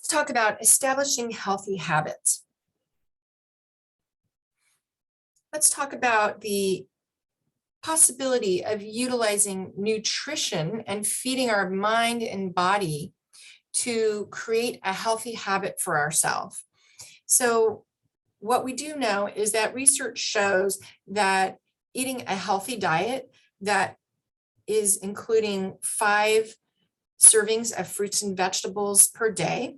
Let's talk about establishing healthy habits. Let's talk about the possibility of utilizing nutrition and feeding our mind and body to create a healthy habit for ourselves. So what we do know is that research shows that eating a healthy diet that is including 5 servings of fruits and vegetables per day,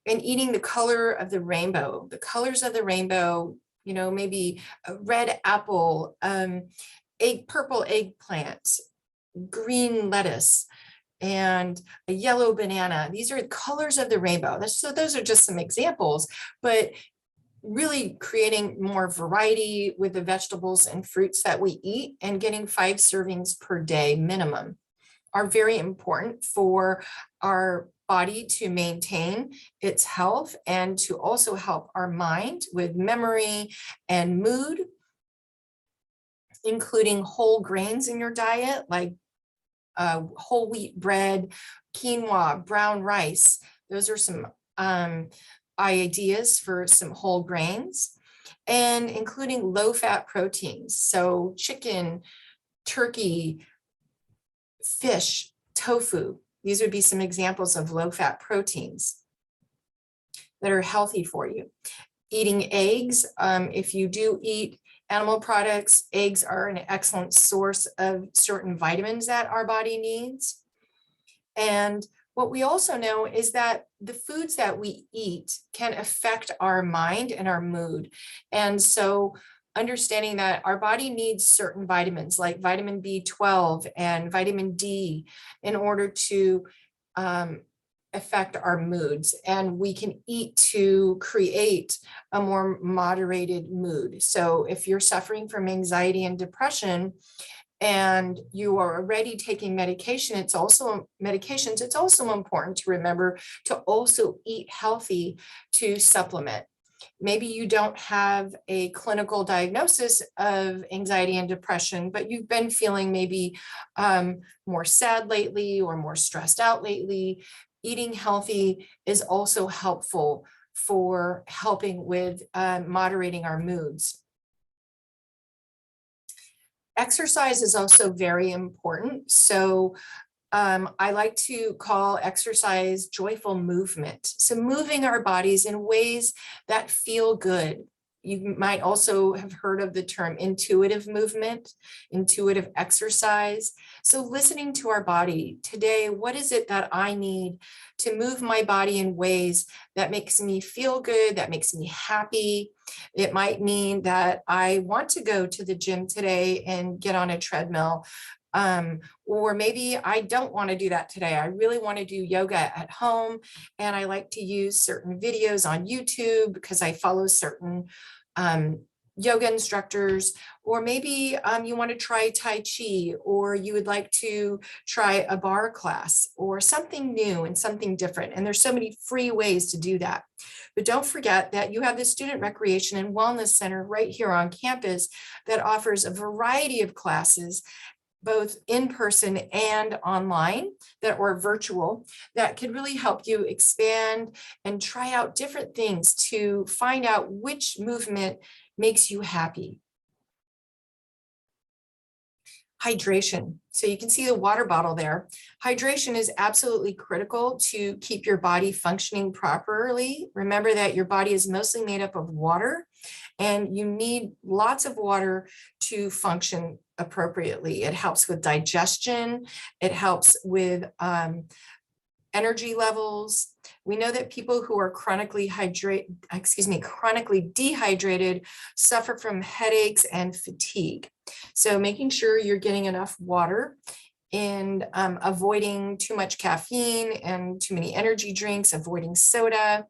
and eating the color of the rainbow, the colors of the rainbow, maybe a red apple, purple eggplant, green lettuce, and a yellow banana. These are the colors of the rainbow. So those are just some examples, but really creating more variety with the vegetables and fruits that we eat, and getting 5 servings per day minimum are very important for our body to maintain its health and to also help our mind with memory and mood, including whole grains in your diet, like whole wheat bread, quinoa, brown rice. Those are some ideas for some whole grains, and including low-fat proteins. So chicken, turkey, fish, tofu. These would be some examples of low-fat proteins that are healthy for you. Eating eggs, if you do eat animal products, eggs are an excellent source of certain vitamins that our body needs. And what we also know is that the foods that we eat can affect our mind and our mood. And so understanding that our body needs certain vitamins like vitamin B12 and vitamin D in order to affect our moods, and we can eat to create a more moderated mood. So if you're suffering from anxiety and depression and you are already taking medication, it's also important to remember to also eat healthy to supplement. Maybe you don't have a clinical diagnosis of anxiety and depression, but you've been feeling maybe more sad lately or more stressed out lately. Eating healthy is also helpful for helping with moderating our moods. Exercise is also very important. So I like to call exercise joyful movement. So moving our bodies in ways that feel good. You might also have heard of the term intuitive movement, intuitive exercise. So listening to our body today, what is it that I need to move my body in ways that makes me feel good, that makes me happy? It might mean that I want to go to the gym today and get on a treadmill. Or maybe I don't want to do that today. I really want to do yoga at home, and I like to use certain videos on YouTube because I follow certain yoga instructors. Or maybe you want to try Tai Chi, or you would like to try a bar class or something new and something different. And there's so many free ways to do that. But don't forget that you have the Student Recreation and Wellness Center right here on campus that offers a variety of classes, both in person and online or virtual, that could really help you expand and try out different things to find out which movement makes you happy. Hydration. So you can see the water bottle there. Hydration is absolutely critical to keep your body functioning properly. Remember that your body is mostly made up of water, and you need lots of water to function appropriately. It helps with digestion. It helps with energy levels. We know that people who are chronically dehydrated suffer from headaches and fatigue. So making sure you're getting enough water and avoiding too much caffeine and too many energy drinks, avoiding soda,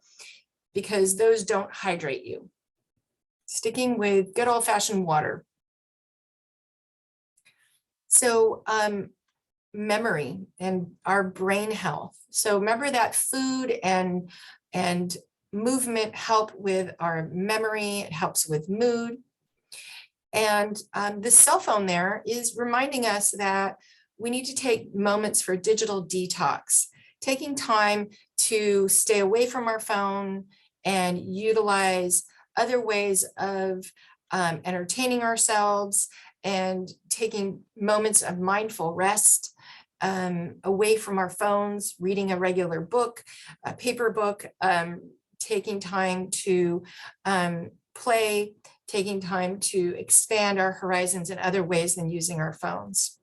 because those don't hydrate you. Sticking with good old-fashioned water. So memory and our brain health. So remember that food and movement help with our memory. It helps with mood. And the cell phone there is reminding us that we need to take moments for digital detox. taking time to stay away from our phone and utilize other ways of entertaining ourselves and taking moments of mindful rest away from our phones, reading a regular book, a paper book, taking time to play, taking time to expand our horizons in other ways than using our phones.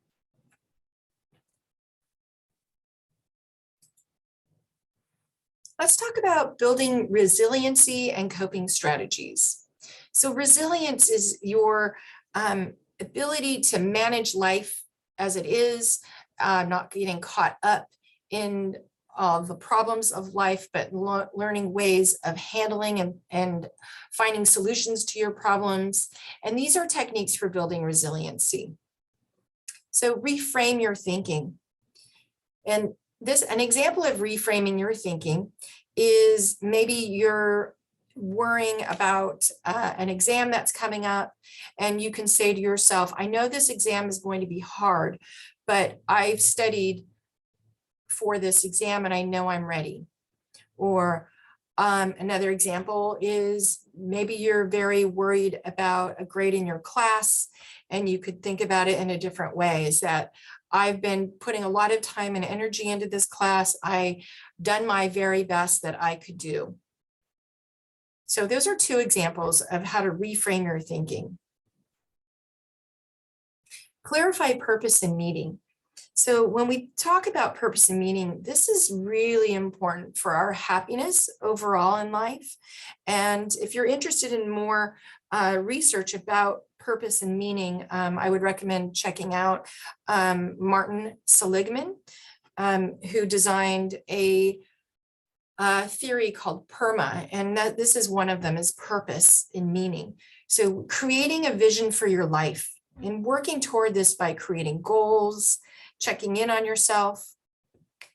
Let's talk about building resiliency and coping strategies. So resilience is your ability to manage life as it is, not getting caught up in the problems of life, but learning ways of handling and finding solutions to your problems. And these are techniques for building resiliency. So reframe your thinking. And an example of reframing your thinking is maybe you're worrying about an exam that's coming up, and you can say to yourself, I know this exam is going to be hard, but I've studied for this exam and I know I'm ready. Or another example is maybe you're very worried about a grade in your class, and you could think about it in a different way, is that I've been putting a lot of time and energy into this class. I've done my very best that I could do. So those are two examples of how to reframe your thinking. Clarify purpose and meaning. So when we talk about purpose and meaning, this is really important for our happiness overall in life. And if you're interested in more research about purpose and meaning, I would recommend checking out Martin Seligman, who designed a theory called PERMA, and this is one of them, is purpose and meaning. So creating a vision for your life and working toward this by creating goals, checking in on yourself.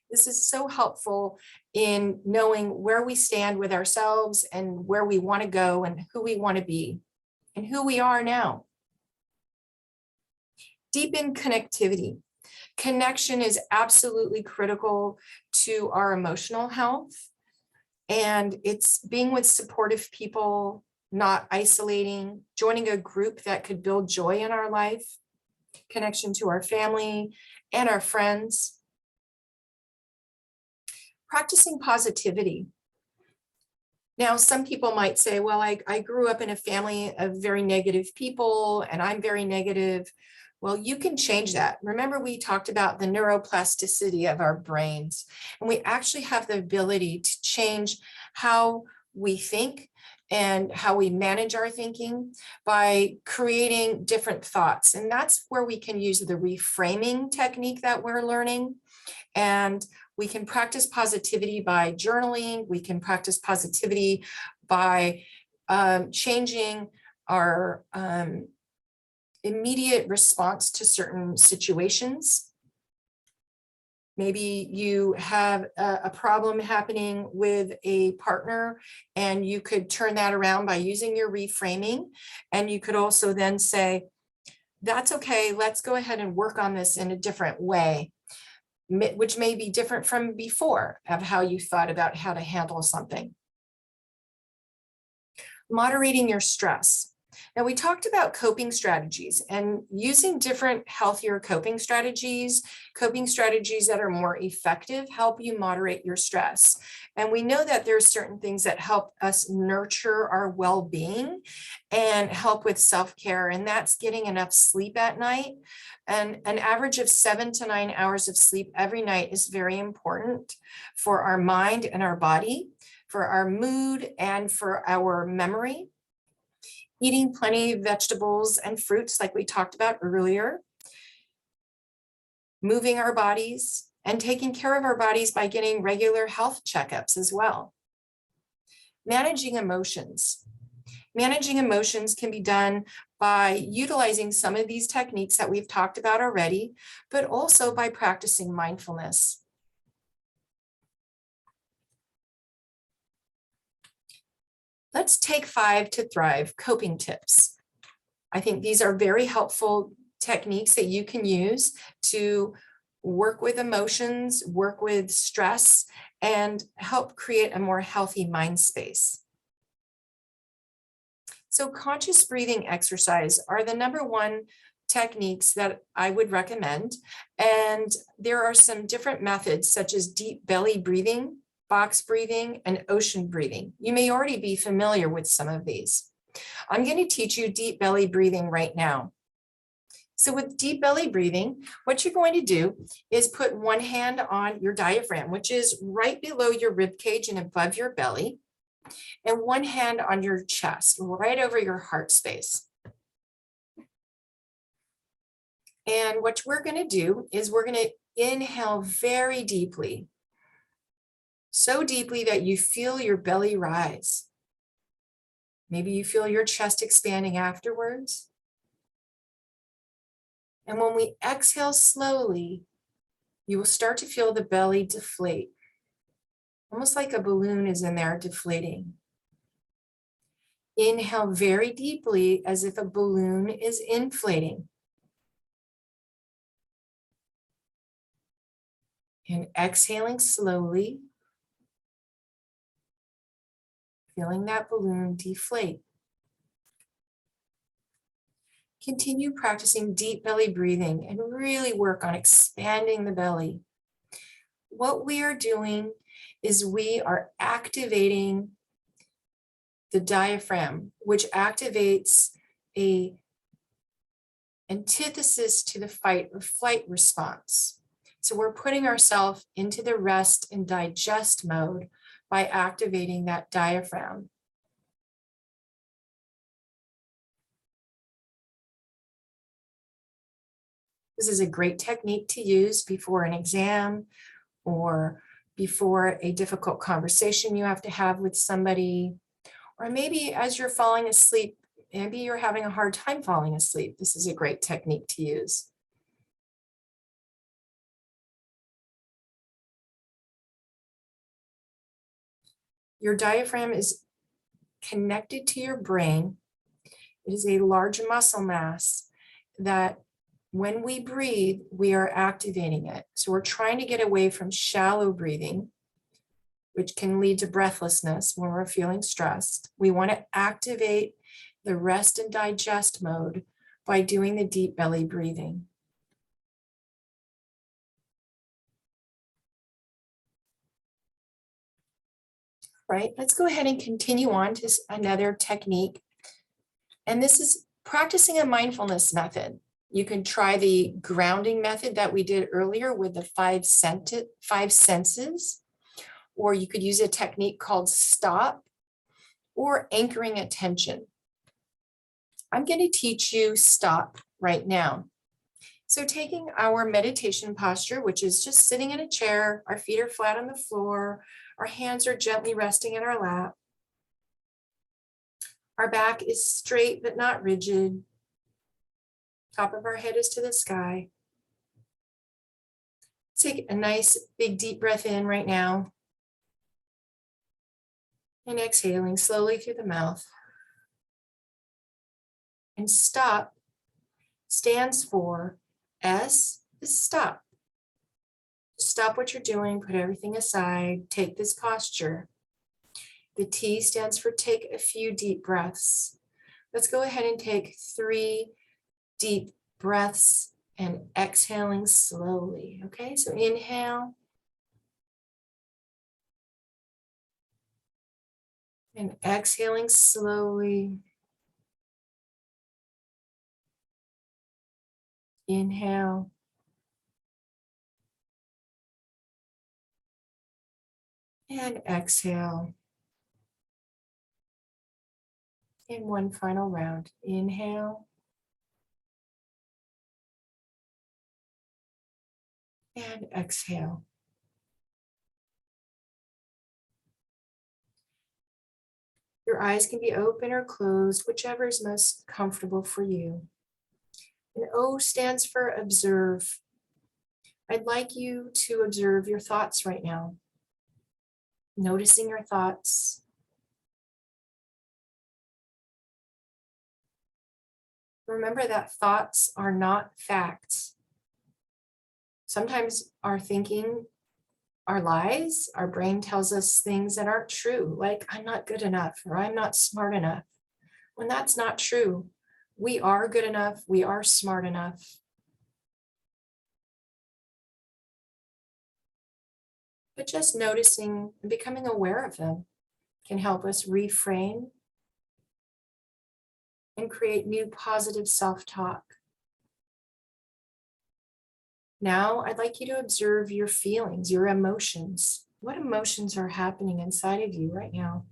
This is so helpful in knowing where we stand with ourselves and where we want to go and who we want to be and who we are now. Deepen connectivity. Connection is absolutely critical to our emotional health. And it's being with supportive people, not isolating, joining a group that could build joy in our life, connection to our family and our friends. Practicing positivity. Now, some people might say, well, I grew up in a family of very negative people and I'm very negative. Well, you can change that. Remember, we talked about the neuroplasticity of our brains, and we actually have the ability to change how we think and how we manage our thinking by creating different thoughts. And that's where we can use the reframing technique that we're learning. And we can practice positivity by journaling. We can practice positivity by changing our immediate response to certain situations. Maybe you have a problem happening with a partner, and you could turn that around by using your reframing. And you could also then say, that's okay, let's go ahead and work on this in a different way, which may be different from before of how you thought about how to handle something. Moderating your stress. Now, we talked about coping strategies and using different healthier coping strategies that are more effective, help you moderate your stress. And we know that there are certain things that help us nurture our well-being and help with self-care, and that's getting enough sleep at night. And an average of 7 to 9 hours of sleep every night is very important for our mind and our body, for our mood, and for our memory. Eating plenty of vegetables and fruits like we talked about earlier. Moving our bodies and taking care of our bodies by getting regular health checkups as well. Managing emotions. Managing emotions can be done by utilizing some of these techniques that we've talked about already, but also by practicing mindfulness. Let's take 5 to thrive coping tips. I think these are very helpful techniques that you can use to work with emotions, work with stress, and help create a more healthy mind space. So conscious breathing exercise are the number one techniques that I would recommend. And there are some different methods such as deep belly breathing, box breathing, and ocean breathing. You may already be familiar with some of these. I'm going to teach you deep belly breathing right now. So with deep belly breathing, what you're going to do is put one hand on your diaphragm, which is right below your rib cage and above your belly, and one hand on your chest, right over your heart space. And what we're going to do is we're going to inhale very deeply, so deeply that you feel your belly rise. Maybe you feel your chest expanding afterwards. And when we exhale slowly, you will start to feel the belly deflate, almost like a balloon is in there deflating. Inhale very deeply as if a balloon is inflating. And exhaling slowly, feeling that balloon deflate. Continue practicing deep belly breathing and really work on expanding the belly. What we are doing is we are activating the diaphragm, which activates a antithesis to the fight or flight response. So we're putting ourselves into the rest and digest mode by activating that diaphragm. This is a great technique to use before an exam or before a difficult conversation you have to have with somebody, or maybe as you're falling asleep, maybe you're having a hard time falling asleep. This is a great technique to use. Your diaphragm is connected to your brain. It is a large muscle mass that when we breathe, we are activating it. So we're trying to get away from shallow breathing, which can lead to breathlessness when we're feeling stressed. We want to activate the rest and digest mode by doing the deep belly breathing. Right, let's go ahead and continue on to another technique. And this is practicing a mindfulness method. You can try the grounding method that we did earlier with the five senses, or you could use a technique called stop or anchoring attention. I'm going to teach you stop right now. So taking our meditation posture, which is just sitting in a chair, our feet are flat on the floor, our hands are gently resting in our lap. Our back is straight but not rigid. Top of our head is to the sky. Take a nice big deep breath in right now. And exhaling slowly through the mouth. And stop stands for S is stop. Stop what you're doing, put everything aside, take this posture. The T stands for take a few deep breaths. Let's go ahead and take 3 deep breaths and exhaling slowly. Okay, so inhale. And exhaling slowly. Inhale. And exhale. And one final round. Inhale. And exhale. Your eyes can be open or closed, whichever is most comfortable for you. And O stands for observe. I'd like you to observe your thoughts right now. Noticing your thoughts. Remember that thoughts are not facts. Sometimes our thinking are lies. Our brain tells us things that aren't true, like I'm not good enough or I'm not smart enough. When that's not true, we are good enough, we are smart enough. But just noticing and becoming aware of them can help us reframe and create new positive self-talk. Now, I'd like you to observe your feelings, your emotions. What emotions are happening inside of you right now?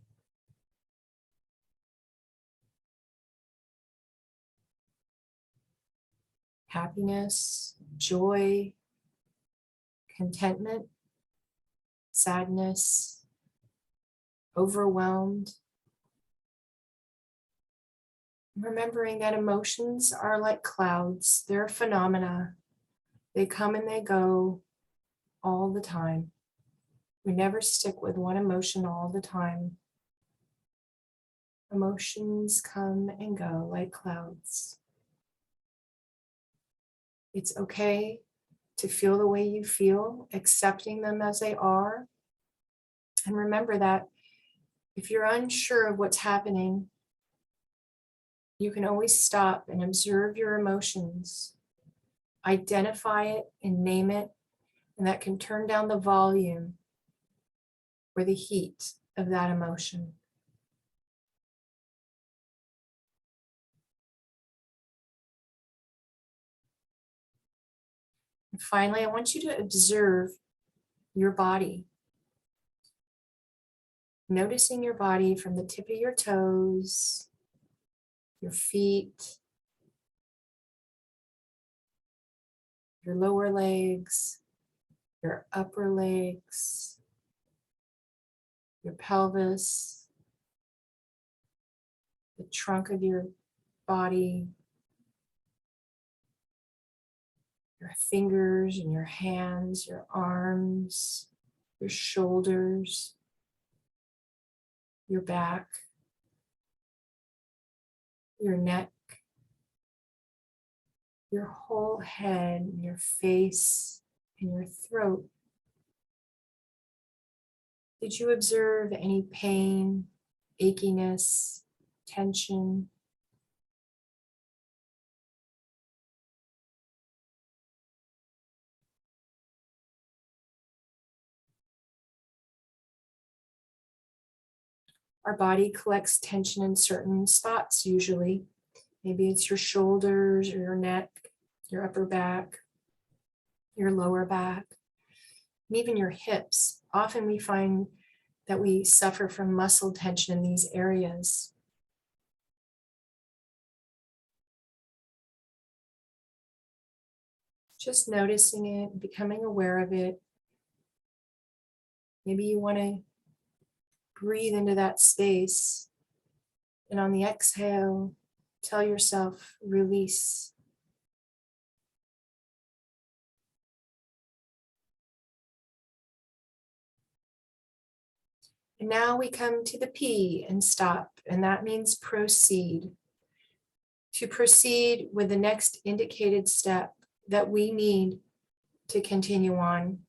Happiness, joy, contentment, sadness, overwhelmed. Remembering that emotions are like clouds, they're phenomena. They come and they go all the time. We never stick with one emotion all the time. Emotions come and go like clouds. It's okay to feel the way you feel, accepting them as they are. And remember that if you're unsure of what's happening, you can always stop and observe your emotions, identify it and name it, and that can turn down the volume or the heat of that emotion. And finally, I want you to observe your body. Noticing your body from the tip of your toes, your feet, your lower legs, your upper legs, your pelvis, the trunk of your body, your fingers and your hands, your arms, your shoulders, your back, your neck, your whole head, your face, and your throat. Did you observe any pain, achiness, tension? Our body collects tension in certain spots usually. Maybe it's your shoulders or your neck, your upper back, your lower back, and even your hips. Often we find that we suffer from muscle tension in these areas. Just noticing it, becoming aware of it. Maybe you want to breathe into that space. And on the exhale, tell yourself, release. And now we come to the P and stop, and that means proceed. To proceed with the next indicated step that we need to continue on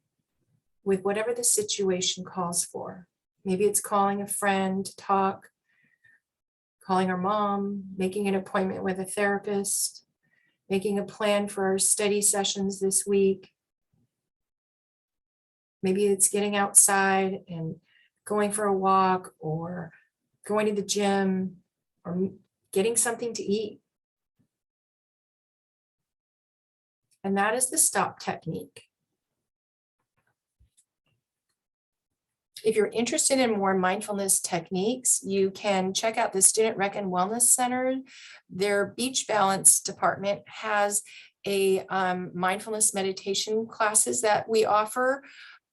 with whatever the situation calls for. Maybe it's calling a friend to talk, calling our mom, making an appointment with a therapist, making a plan for our study sessions this week. Maybe it's getting outside and going for a walk or going to the gym or getting something to eat. And that is the stop technique. If you're interested in more mindfulness techniques, you can check out the Student Rec and Wellness Center. Their Beach Balance department has a mindfulness meditation classes that we offer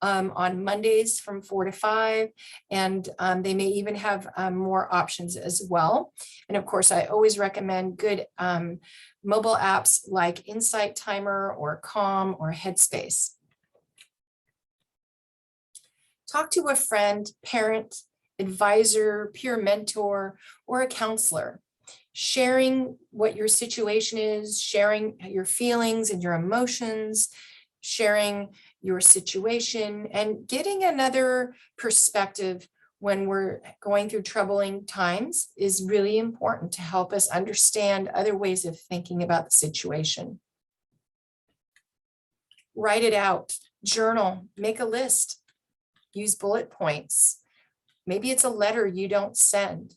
on Mondays from 4 to 5, and they may even have more options as well. And of course, I always recommend good mobile apps like Insight Timer or Calm or Headspace. Talk to a friend, parent, advisor, peer mentor, or a counselor. Sharing what your situation is, sharing your feelings and your emotions sharing your situation, and getting another perspective when we're going through troubling times is really important to help us understand other ways of thinking about the situation. Write it out, journal, make a list, use bullet points. Maybe it's a letter you don't send.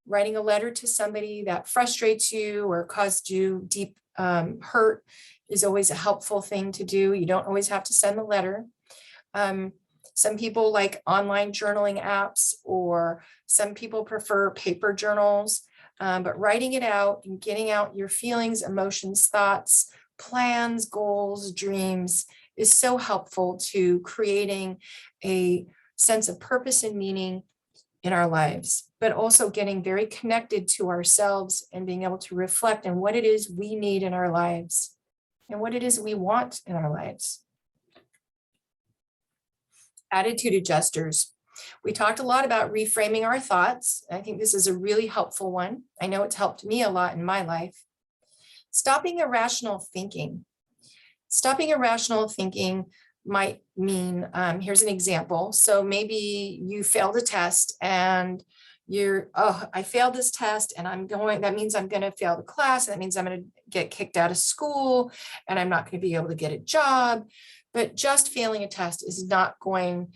Writing a letter to somebody that frustrates you or caused you deep hurt is always a helpful thing to do. You don't always have to send the letter. Some people like online journaling apps, or some people prefer paper journals, but writing it out and getting out your feelings, emotions, thoughts, plans, goals, dreams is so helpful to creating a sense of purpose and meaning in our lives, but also getting very connected to ourselves and being able to reflect on what it is we need in our lives and what it is we want in our lives. Attitude adjusters. We talked a lot about reframing our thoughts. I think this is a really helpful one. I know it's helped me a lot in my life. Stopping irrational thinking. Stopping irrational thinking might mean, here's an example. So maybe you failed a test and I failed this test and that means I'm going to fail the class. That means I'm going to get kicked out of school and I'm not going to be able to get a job. But just failing a test is not going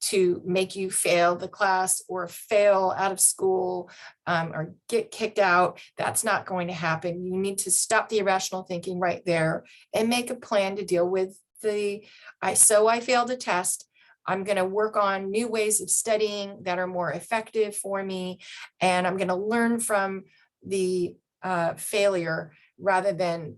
to make you fail the class or fail out of school or get kicked out. That's not going to happen. You need to stop the irrational thinking right there and make a plan to deal with I failed a test. I'm going to work on new ways of studying that are more effective for me. And I'm going to learn from the failure rather than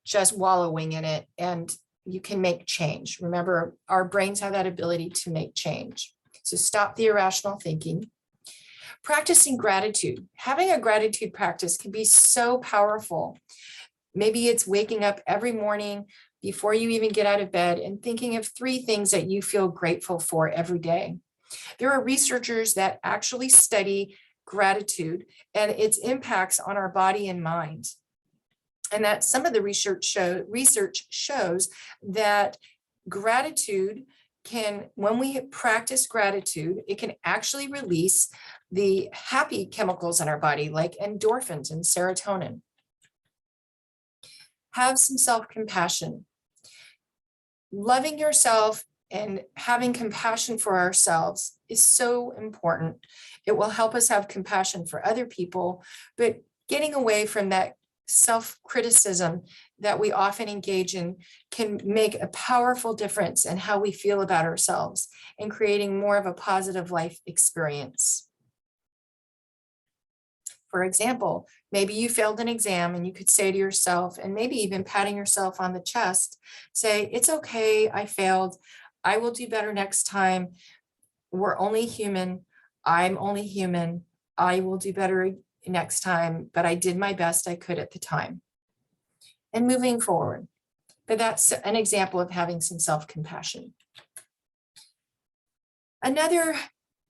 just wallowing in it. And you can make change. Remember, our brains have that ability to make change. So stop the irrational thinking. Practicing gratitude. Having a gratitude practice can be so powerful. Maybe it's waking up every morning before you even get out of bed and thinking of 3 things that you feel grateful for every day. There are researchers that actually study gratitude and its impacts on our body and mind. And that some of the research shows that gratitude when we practice gratitude, it can actually release the happy chemicals in our body, like endorphins and serotonin. Have some self-compassion. Loving yourself and having compassion for ourselves is so important. It will help us have compassion for other people, but getting away from that self-criticism that we often engage in can make a powerful difference in how we feel about ourselves and creating more of a positive life experience. For example, maybe you failed an exam and you could say to yourself, and maybe even patting yourself on the chest, say, it's okay, I failed. I will do better next time. We're only human. I'm only human. I will do better next time, but I did my best I could at the time. And moving forward. But that's an example of having some self-compassion. Another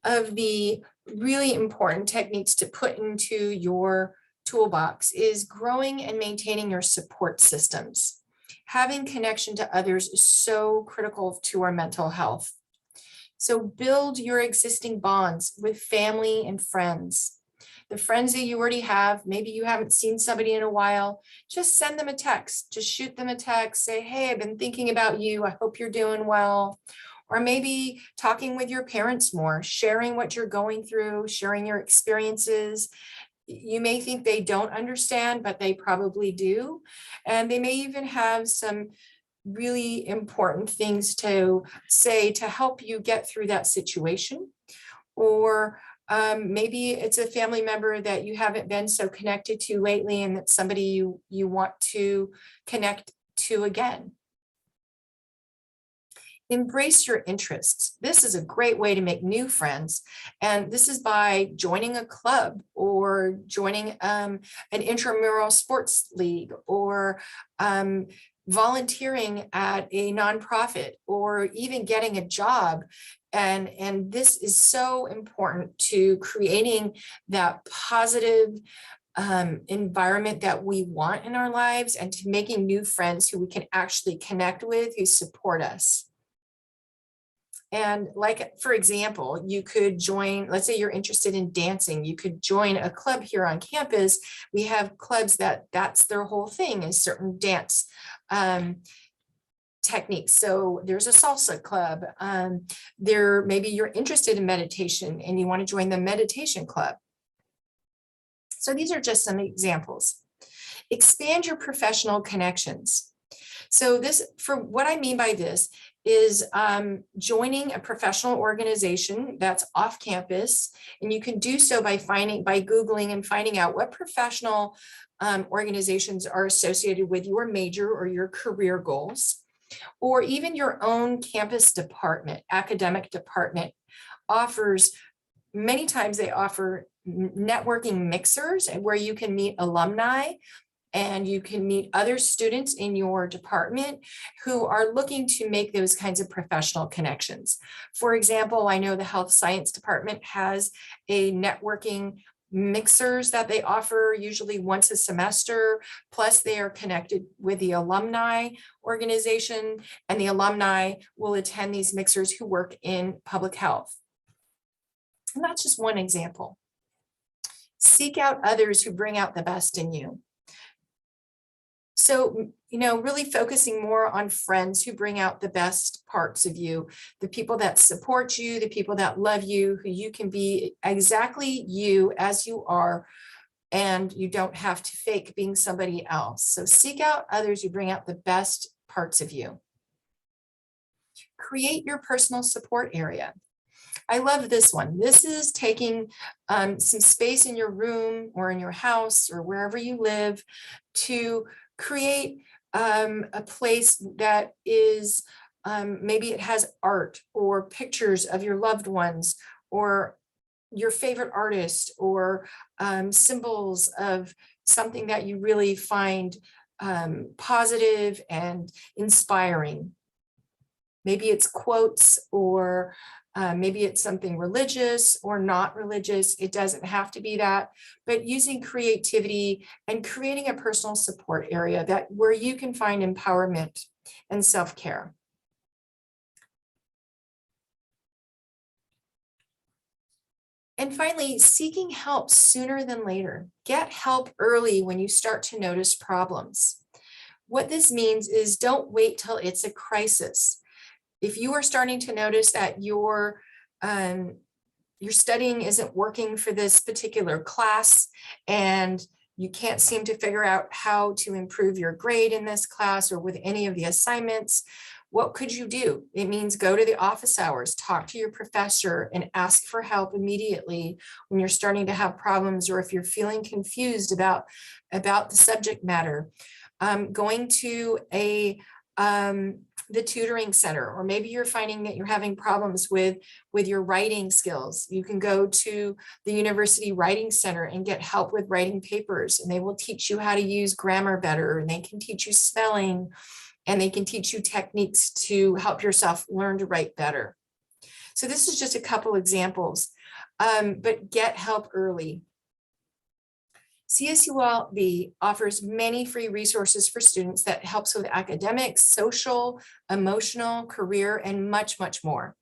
of the really important techniques to put into your toolbox is growing and maintaining your support systems. Having connection to others is so critical to our mental health. So build your existing bonds with family and friends. The friends that you already have, maybe you haven't seen somebody in a while, just send them a text, just shoot them a text, say, hey, I've been thinking about you. I hope you're doing well. Or maybe talking with your parents more, sharing what you're going through, sharing your experiences. You may think they don't understand, but they probably do. And they may even have some really important things to say to help you get through that situation. Or maybe it's a family member that you haven't been so connected to lately and that's somebody you want to connect to again. Embrace your interests. This is a great way to make new friends. And this is by joining a club or joining an intramural sports league or volunteering at a nonprofit or even getting a job. And this is so important to creating that positive environment that we want in our lives, and to making new friends who we can actually connect with, who support us. And like, for example, you could join, let's say you're interested in dancing, you could join a club here on campus. We have clubs that's their whole thing, is certain dance techniques. So there's a salsa club. Maybe you're interested in meditation and you want to join the meditation club. So these are just some examples. Expand your professional connections. So for what I mean by this is joining a professional organization that's off campus, and you can do so by Googling and finding out what professional organizations are associated with your major or your career goals, or even your own campus department, academic department many times they offer networking mixers where you can meet alumni and you can meet other students in your department who are looking to make those kinds of professional connections. For example, I know the health science department has a networking mixers that they offer usually once a semester, plus they are connected with the alumni organization, and the alumni will attend these mixers who work in public health. And that's just one example. Seek out others who bring out the best in you. So, really focusing more on friends who bring out the best parts of you, the people that support you, the people that love you, who you can be exactly you as you are, and you don't have to fake being somebody else. So seek out others who bring out the best parts of you. Create your personal support area. I love this one. This is taking some space in your room or in your house or wherever you live to create a place that is, maybe it has art or pictures of your loved ones or your favorite artist, or symbols of something that you really find positive and inspiring. Maybe it's quotes, or maybe it's something religious or not religious. It doesn't have to be that, but using creativity and creating a personal support area where you can find empowerment and self-care. And finally, seeking help sooner than later. Get help early when you start to notice problems. What this means is don't wait till it's a crisis. If you are starting to notice that your studying isn't working for this particular class, and you can't seem to figure out how to improve your grade in this class or with any of the assignments, what could you do? It means go to the office hours, talk to your professor, and ask for help immediately when you're starting to have problems, or if you're feeling confused about the subject matter. Going to the tutoring center, or maybe you're finding that you're having problems with your writing skills. You can go to the university writing center and get help with writing papers, and they will teach you how to use grammar better, and they can teach you spelling, and they can teach you techniques to help yourself learn to write better. So this is just a couple examples, but get help early. CSULB offers many free resources for students that helps with academics, social, emotional, career, and much, much more.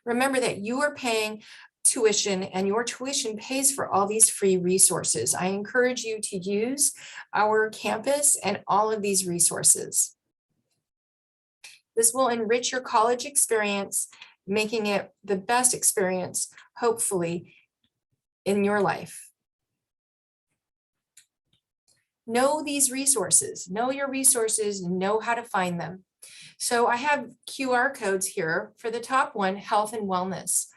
Remember that you are paying tuition, and your tuition pays for all these free resources. I encourage you to use our campus and all of these resources. This will enrich your college experience, making it the best experience, hopefully, in your life. Know these resources, know your resources, know how to find them. So I have QR codes here. For the top one, health and wellness.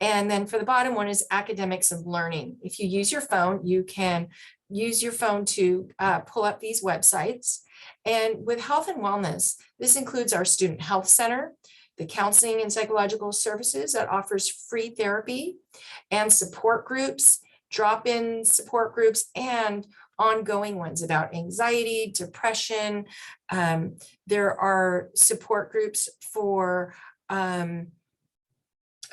And then for the bottom one is academics and learning. If you use your phone, you can use your phone to pull up these websites. And with health and wellness, this includes our student health center, the counseling and psychological services that offers free therapy, and support groups, drop-in support groups, and ongoing ones about anxiety, depression. There are support groups for a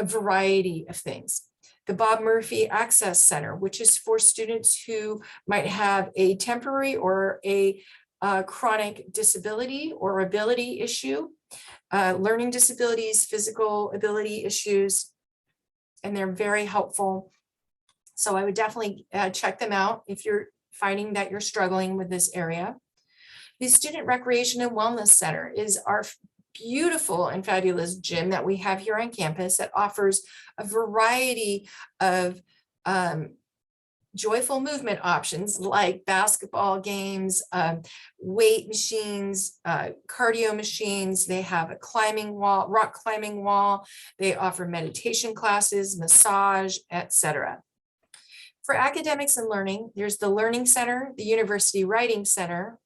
variety of things. The Bob Murphy Access Center, which is for students who might have a temporary or a chronic disability or ability issue, learning disabilities, physical ability issues, and they're very helpful. So I would definitely check them out if you're finding that you're struggling with this area. The Student Recreation and Wellness Center is our beautiful and fabulous gym that we have here on campus that offers a variety of joyful movement options like basketball games, weight machines, cardio machines. They have a climbing wall, rock climbing wall. They offer meditation classes, massage, etc. For academics and learning, there's the Learning Center, the University Writing Center,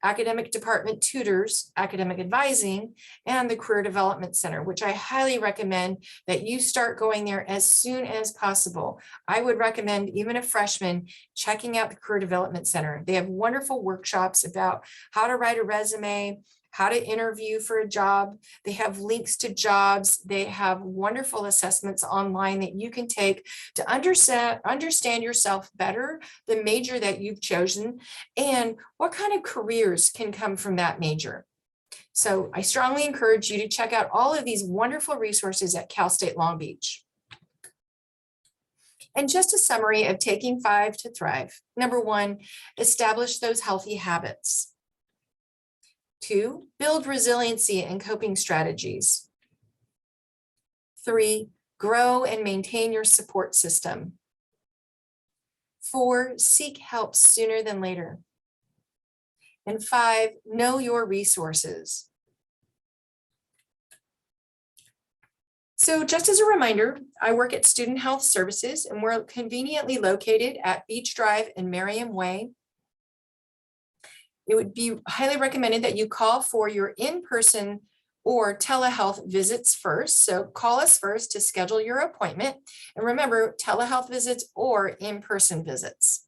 Academic Department Tutors, Academic Advising, and the Career Development Center, which I highly recommend that you start going there as soon as possible. I would recommend even a freshman checking out the Career Development Center. They have wonderful workshops about how to write a resume, how to interview for a job. They have links to jobs. They have wonderful assessments online that you can take to understand yourself better, the major that you've chosen, and what kind of careers can come from that major. So I strongly encourage you to check out all of these wonderful resources at Cal State Long Beach. And just a summary of taking 5 to thrive. Number 1, establish those healthy habits. 2, build resiliency and coping strategies. 3, grow and maintain your support system. 4, seek help sooner than later. And 5, know your resources. So just as a reminder, I work at Student Health Services, and we're conveniently located at Beach Drive and Merriam Way. It would be highly recommended that you call for your in-person or telehealth visits first. So call us first to schedule your appointment. And remember, telehealth visits or in-person visits.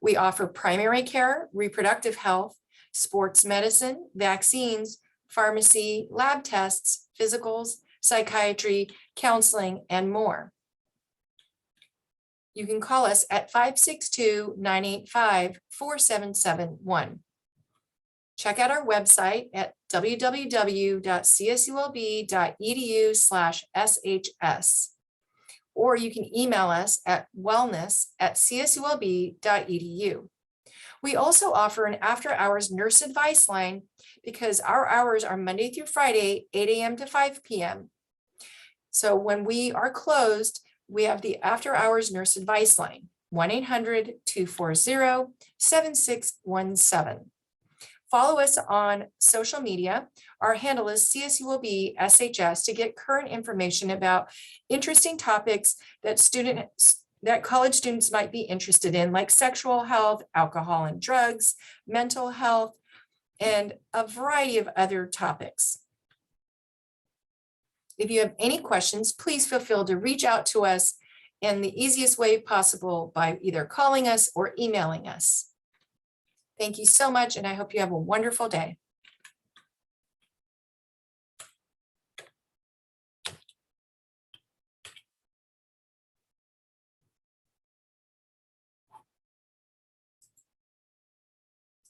We offer primary care, reproductive health, sports medicine, vaccines, pharmacy, lab tests, physicals, psychiatry, counseling, and more. You can call us at 562-985-4771. Check out our website at www.csulb.edu/shs, or you can email us at wellness@csulb.edu. We also offer an after-hours nurse advice line because our hours are Monday through Friday, 8 a.m. to 5 p.m. So when we are closed, we have the after-hours nurse advice line, 1-800-240-7617. Follow us on social media. Our handle is CSULB SHS to get current information about interesting topics that college students might be interested in, like sexual health, alcohol and drugs, mental health, and a variety of other topics. If you have any questions, please feel free to reach out to us in the easiest way possible by either calling us or emailing us. Thank you so much, and I hope you have a wonderful day.